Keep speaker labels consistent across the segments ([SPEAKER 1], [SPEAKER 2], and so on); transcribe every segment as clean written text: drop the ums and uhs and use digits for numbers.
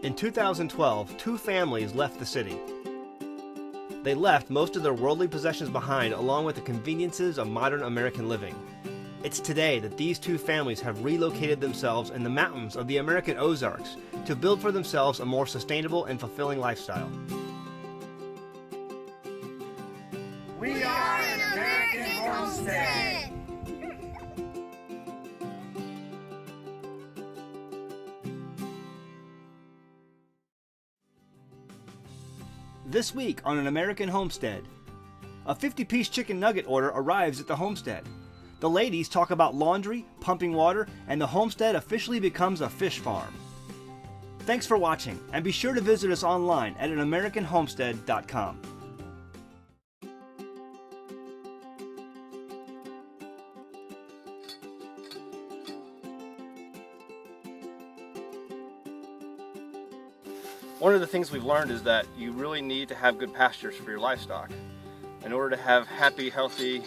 [SPEAKER 1] In 2012, two families left the city. They left most of their worldly possessions behind, along with the conveniences of modern American living. It's today that these two families have relocated themselves in the mountains of the American Ozarks to build for themselves a more sustainable and fulfilling lifestyle.
[SPEAKER 2] We are an American Homestead!
[SPEAKER 1] This week on An American Homestead, a 50-piece chicken nugget order arrives at the homestead. The ladies talk about laundry, pumping water, and the homestead officially becomes a fish farm. Thanks for watching, and be sure to visit us online at anamericanhomestead.com.
[SPEAKER 3] One of the things we've learned is that you really need to have good pastures for your livestock. In order to have happy, healthy,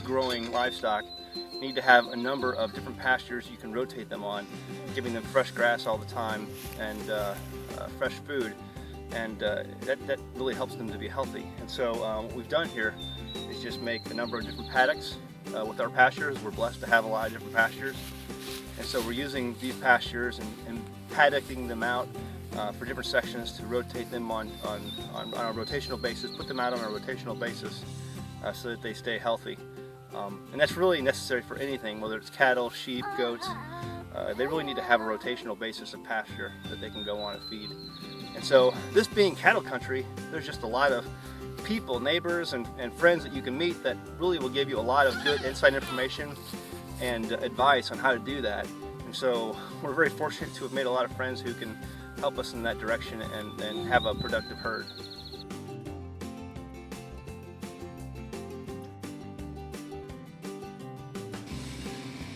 [SPEAKER 3] growing livestock, you need to have a number of different pastures you can rotate them on, giving them fresh grass all the time and fresh food, and that really helps them to be healthy. And so what we've done here is just make a number of different paddocks with our pastures. We're blessed to have a lot of different pastures, and so we're using these pastures and paddocking them out for different sections to rotate them on a rotational basis, put them out on a rotational basis so that they stay healthy. And that's really necessary for anything, whether it's cattle, sheep, goats. They really need to have a rotational basis of pasture that they can go on and feed. And so this being cattle country, there's just a lot of people, neighbors, and friends that you can meet that really will give you a lot of good inside information and advice on how to do that. And so we're very fortunate to have made a lot of friends who can help us in that direction and have a productive herd.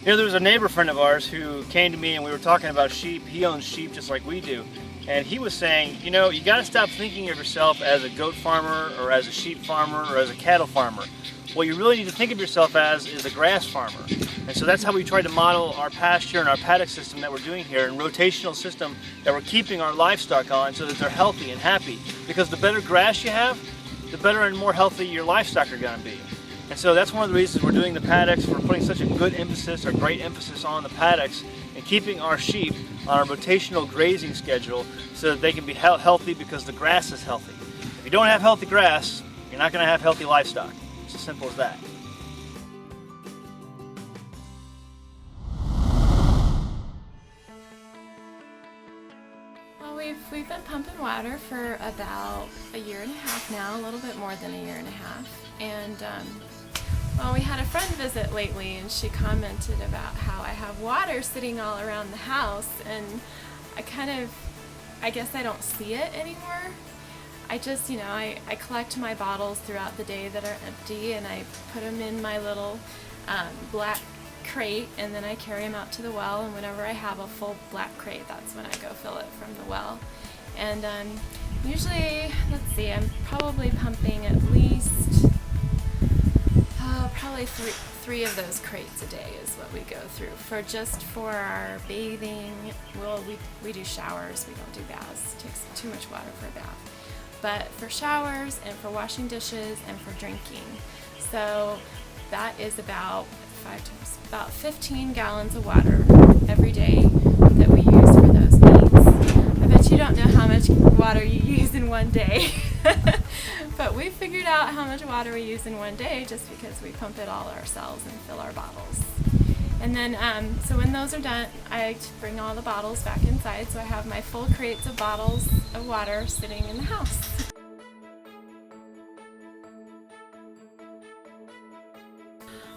[SPEAKER 3] You know, there was a neighbor friend of ours who came to me and we were talking about sheep. He owns sheep just like we do. And he was saying, you know, you got to stop thinking of yourself as a goat farmer or as a sheep farmer or as a cattle farmer. What you really need to think of yourself as is a grass farmer. And so that's how we try to model our pasture and our paddock system that we're doing here, and rotational system that we're keeping our livestock on so that they're healthy and happy. Because the better grass you have, the better and more healthy your livestock are going to be. And so that's one of the reasons we're doing the paddocks. We're putting such a good emphasis, or great emphasis, on the paddocks and keeping our sheep on a rotational grazing schedule so that they can be healthy because the grass is healthy. If you don't have healthy grass, you're not going to have healthy livestock. It's as simple as that.
[SPEAKER 4] Well, we've been pumping water for about a year and a half now, a little bit more than a year and a half. And well, we had a friend visit lately, and she commented about how I have water sitting all around the house, and I guess I don't see it anymore. I just, I collect my bottles throughout the day that are empty, and I put them in my little black crate, and then I carry them out to the well, and whenever I have a full black crate, that's when I go fill it from the well. And usually, let's see, I'm probably pumping at least probably three of those crates a day is what we go through for our bathing. Well, we do showers, we don't do baths. It takes too much water for a bath. But for showers and for washing dishes and for drinking. So that is about 15 gallons of water every day that we use for those needs. I bet you don't know how much water you use in one day. But we figured out how much water we use in one day just because we pump it all ourselves and fill our bottles. And then, so when those are done, I bring all the bottles back inside, so I have my full crates of bottles of water sitting in the house.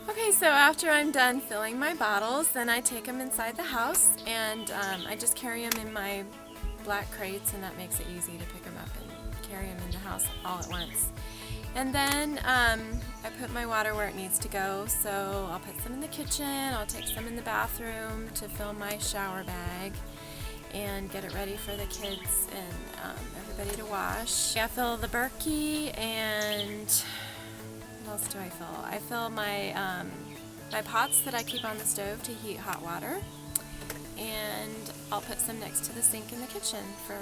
[SPEAKER 4] Okay, so after I'm done filling my bottles, then I take them inside the house, and I just carry them in my black crates, and that makes it easy to pick them up and carry them in the house all at once. And then I put my water where it needs to go, so I'll put some in the kitchen, I'll take some in the bathroom to fill my shower bag and get it ready for the kids and everybody to wash. I fill the Berkey, and what else do I fill? I fill my, my pots that I keep on the stove to heat hot water. and I'll put some next to the sink in the kitchen for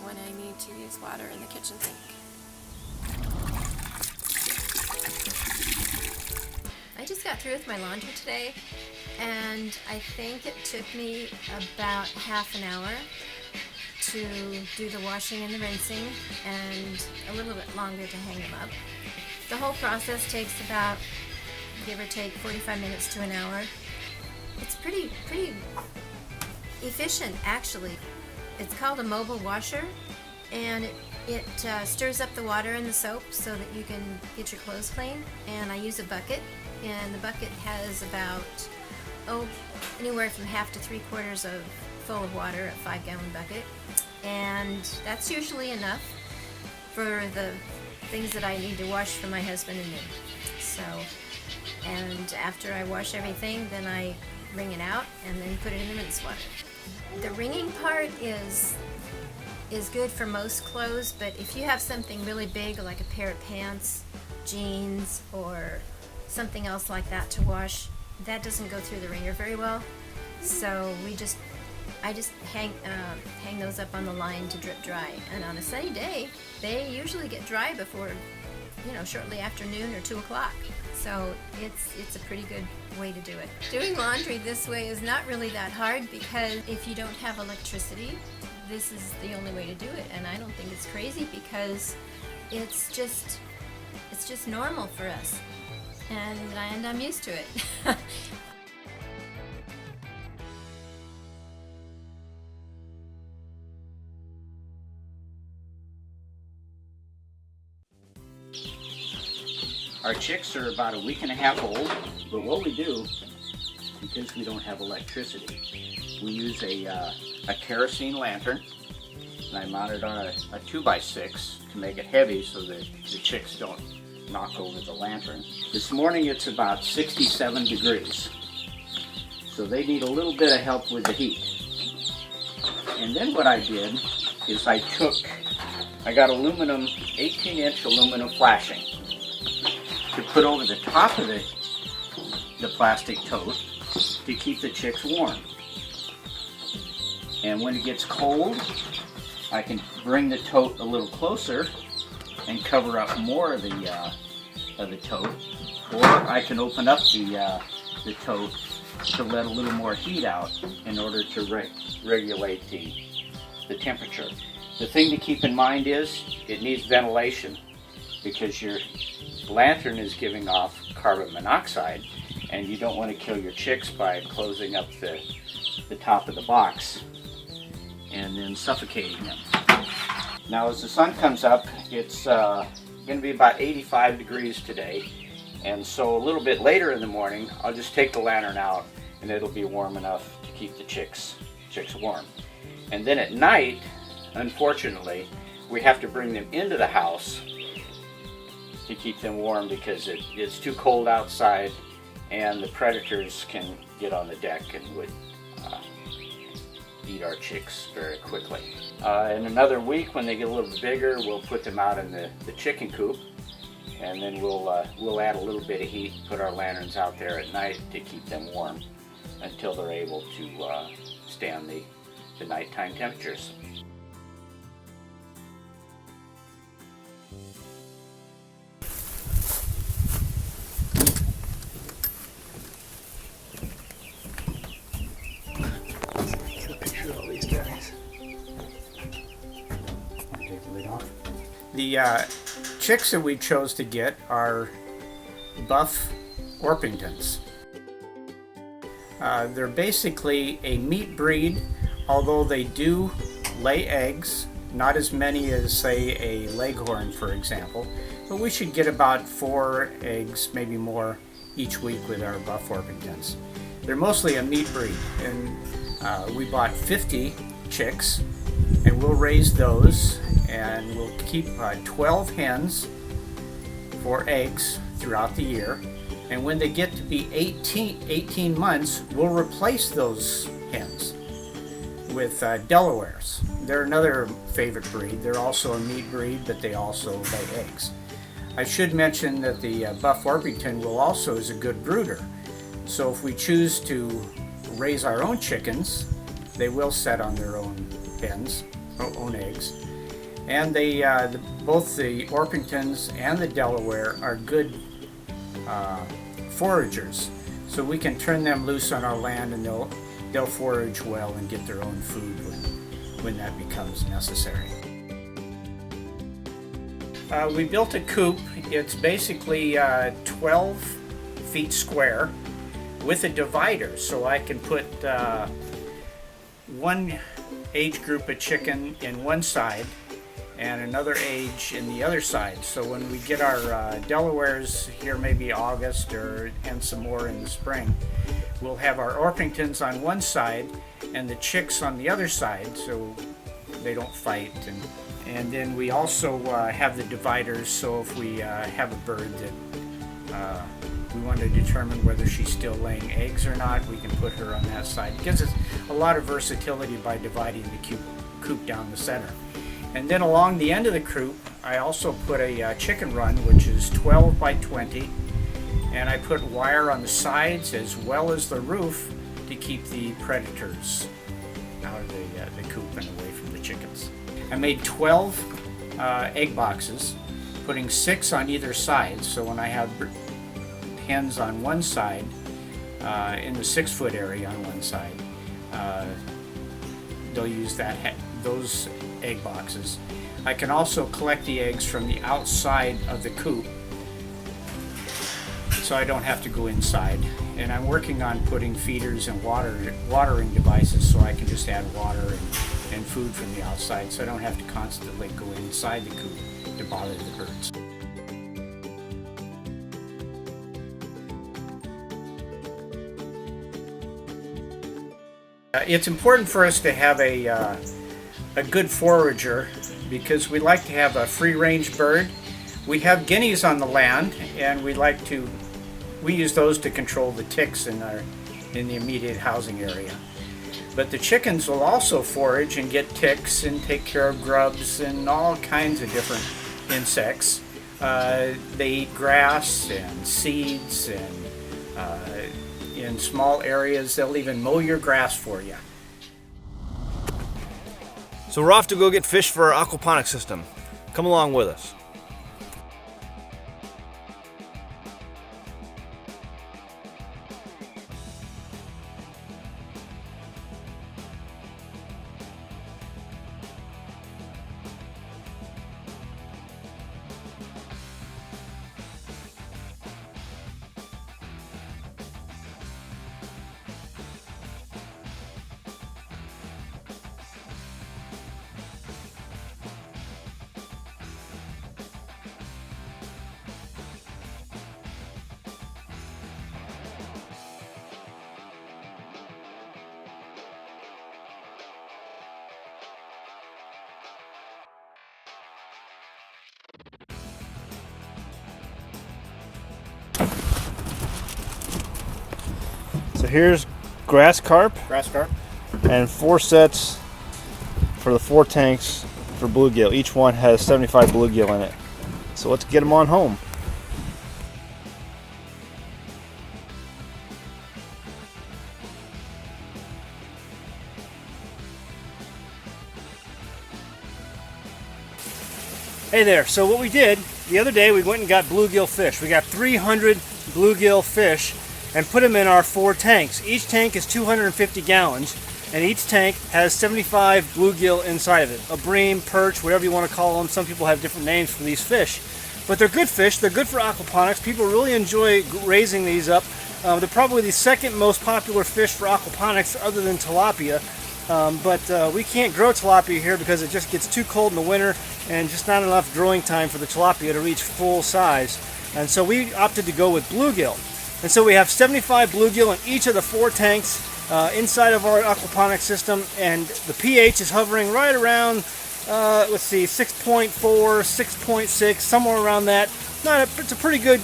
[SPEAKER 4] when I need to use water in the kitchen sink.
[SPEAKER 5] I just got through with my laundry today, and I think it took me about half an hour to do the washing and the rinsing, and a little bit longer to hang them up. The whole process takes about, give or take, 45 minutes to an hour. It's pretty efficient, actually. It's called a mobile washer, and it stirs up the water and the soap so that you can get your clothes clean. And I use a bucket, and the bucket has about anywhere from half to 3/4 of full of water, a 5-gallon bucket, and that's usually enough for the things that I need to wash for my husband and me. So, and after I wash everything, then I wring it out and then put it in the rinse water. The wringing part is good for most clothes, but if you have something really big like a pair of pants, jeans, or something else like that to wash, that doesn't go through the wringer very well. So I just hang those up on the line to drip dry. And on a sunny day, they usually get dry before, shortly after noon or 2 o'clock. So it's a pretty good way to do it. Doing laundry this way is not really that hard, because if you don't have electricity, this is the only way to do it. And I don't think it's crazy, because it's just normal for us. And I'm used to it.
[SPEAKER 6] Our chicks are about a week and a half old, but what we do, because we don't have electricity, we use a kerosene lantern, and I mount it on a 2x6 to make it heavy so that the chicks don't knock over the lantern. This morning it's about 67 degrees, so they need a little bit of help with the heat. And then what I did is I got 18-inch aluminum flashing to put over the top of the plastic tote to keep the chicks warm. And when it gets cold, I can bring the tote a little closer and cover up more of the tote, or I can open up the tote to let a little more heat out in order to regulate the temperature. The thing to keep in mind is it needs ventilation, because your lantern is giving off carbon monoxide, and you don't want to kill your chicks by closing up the top of the box and then suffocating them. Now as the sun comes up, it's going to be about 85 degrees today, and so a little bit later in the morning I'll just take the lantern out and it'll be warm enough to keep the chicks warm. And then at night, unfortunately, we have to bring them into the house to keep them warm, because it's too cold outside and the predators can get on the deck and would eat our chicks very quickly. In another week, when they get a little bit bigger, we'll put them out in the chicken coop, and then we'll add a little bit of heat, put our lanterns out there at night to keep them warm until they're able to stand the nighttime temperatures.
[SPEAKER 7] The chicks that we chose to get are buff Orpingtons. They're basically a meat breed, although they do lay eggs, not as many as, say, a leghorn, for example, but we should get about 4 eggs, maybe more, each week with our buff Orpingtons. They're mostly a meat breed, and we bought 50 chicks, and we'll raise those, and we'll keep 12 hens for eggs throughout the year. And when they get to be 18 months, we'll replace those hens with Delawares. They're another favorite breed. They're also a meat breed, but they also lay eggs. I should mention that the buff Orpington is a good brooder. So if we choose to raise our own chickens They will set on their own hens, own eggs. And both the Orpingtons and the Delaware are good foragers. So we can turn them loose on our land and they'll forage well and get their own food when that becomes necessary. We built a coop. It's basically 12 feet square with a divider, so I can put one age group of chicken in one side and another age in the other side. So when we get our Delawares here, maybe August and some more in the spring, we'll have our Orpingtons on one side and the chicks on the other side, so they don't fight. And then we also have the dividers, so if we have a bird that we want to determine whether she's still laying eggs or not, we can put her on that side. It gives us a lot of versatility by dividing the coop down the center. And then along the end of the coop, I also put a chicken run, which is 12 by 20, and I put wire on the sides as well as the roof to keep the predators out of the coop and away from the chickens. I made 12 egg boxes, putting 6 on either side, so when I have hens on one side, in the 6-foot area on one side, they'll use those egg boxes. I can also collect the eggs from the outside of the coop, so I don't have to go inside. And I'm working on putting feeders and watering devices, so I can just add water and food from the outside, so I don't have to constantly go inside the coop to bother the birds. It's important for us to have a good forager because we like to have a free-range bird. We have guineas on the land, and we use those to control the ticks in the immediate housing area. But the chickens will also forage and get ticks and take care of grubs and all kinds of different insects. They eat grass and seeds, and in small areas they'll even mow your grass for you.
[SPEAKER 1] So we're off to go get fish for our aquaponics system. Come along with us. So here's grass carp and 4 sets for the 4 tanks for bluegill. Each one has 75 bluegill in it. So let's get them on home. Hey there, so what we did the other day, we went and got bluegill fish. We got 300 bluegill fish and put them in our 4 tanks. Each tank is 250 gallons, and each tank has 75 bluegill inside of it. A bream, perch, whatever you want to call them. Some people have different names for these fish. But they're good fish, they're good for aquaponics. People really enjoy raising these up. They're probably the second most popular fish for aquaponics other than tilapia. But we can't grow tilapia here because it just gets too cold in the winter and just not enough growing time for the tilapia to reach full size. And so we opted to go with bluegill. And so we have 75 bluegill in each of the 4 tanks inside of our aquaponics system, and the pH is hovering right around, let's see, 6.4, 6.6, somewhere around that. It's a pretty good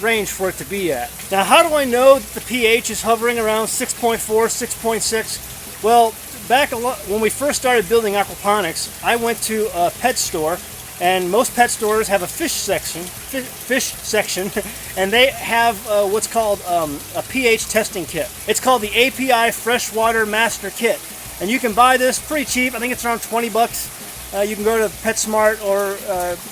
[SPEAKER 1] range for it to be at. Now, how do I know that the pH is hovering around 6.4, 6.6? Well, back when we first started building aquaponics, I went to a pet store And most pet stores have a fish section, and they have what's called a pH testing kit. It's called the API Freshwater Master Kit, and you can buy this pretty cheap. I think it's around 20 bucks. You can go to PetSmart or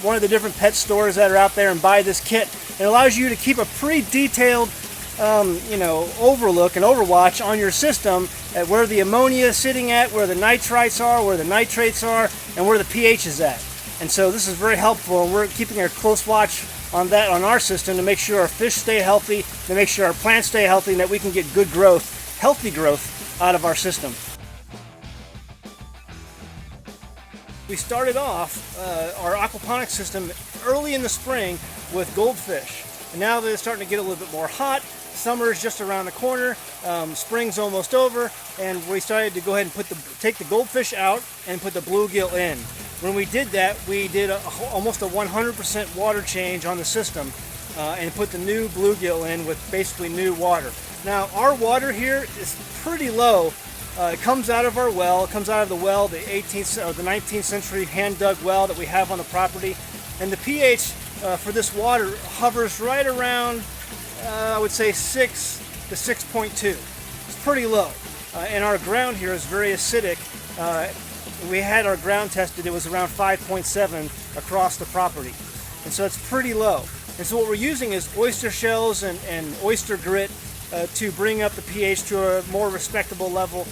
[SPEAKER 1] one of the different pet stores that are out there and buy this kit. It allows you to keep a pretty detailed overlook and overwatch on your system at where the ammonia is sitting at, where the nitrites are, where the nitrates are, and where the pH is at. And so this is very helpful, and we're keeping a close watch on that on our system to make sure our fish stay healthy, to make sure our plants stay healthy, and that we can get good growth, healthy growth out of our system. We started off our aquaponics system early in the spring with goldfish. And now that it's starting to get a little bit more hot, summer is just around the corner, spring's almost over, and we started to go ahead and take the goldfish out and put the bluegill in. When we did that, we did almost a 100% water change on the system and put the new bluegill in with basically new water. Now, our water here is pretty low. It comes out of our well. It comes out of the well, the 18th or the 19th century hand-dug well that we have on the property, and the pH for this water hovers right around, I would say 6 to 6.2. It's pretty low, and our ground here is very acidic. We had our ground tested, it was around 5.7 across the property. And so it's pretty low. And so what we're using is oyster shells and oyster grit to bring up the pH to a more respectable level.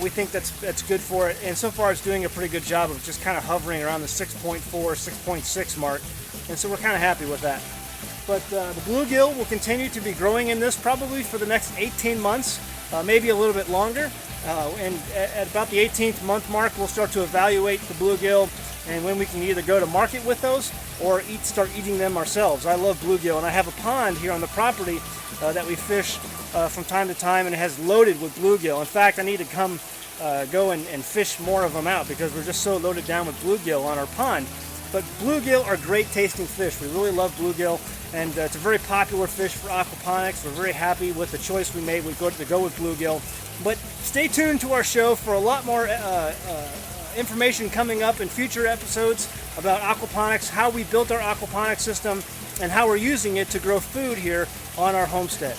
[SPEAKER 1] We think that's good for it. And so far it's doing a pretty good job of just kind of hovering around the 6.4, 6.6 mark. And so we're kind of happy with that. But the bluegill will continue to be growing in this probably for the next 18 months, maybe a little bit longer. And at about the 18th month mark, we'll start to evaluate the bluegill and when we can either go to market with those or start eating them ourselves. I love bluegill, and I have a pond here on the property that we fish from time to time, and it has loaded with bluegill. In fact, I need to come go and fish more of them out because we're just so loaded down with bluegill on our pond. But bluegill are great tasting fish. We really love bluegill, and it's a very popular fish for aquaponics. We're very happy with the choice we made. We go with bluegill. But stay tuned to our show for a lot more information coming up in future episodes about aquaponics, how we built our aquaponics system, and how we're using it to grow food here on our homestead.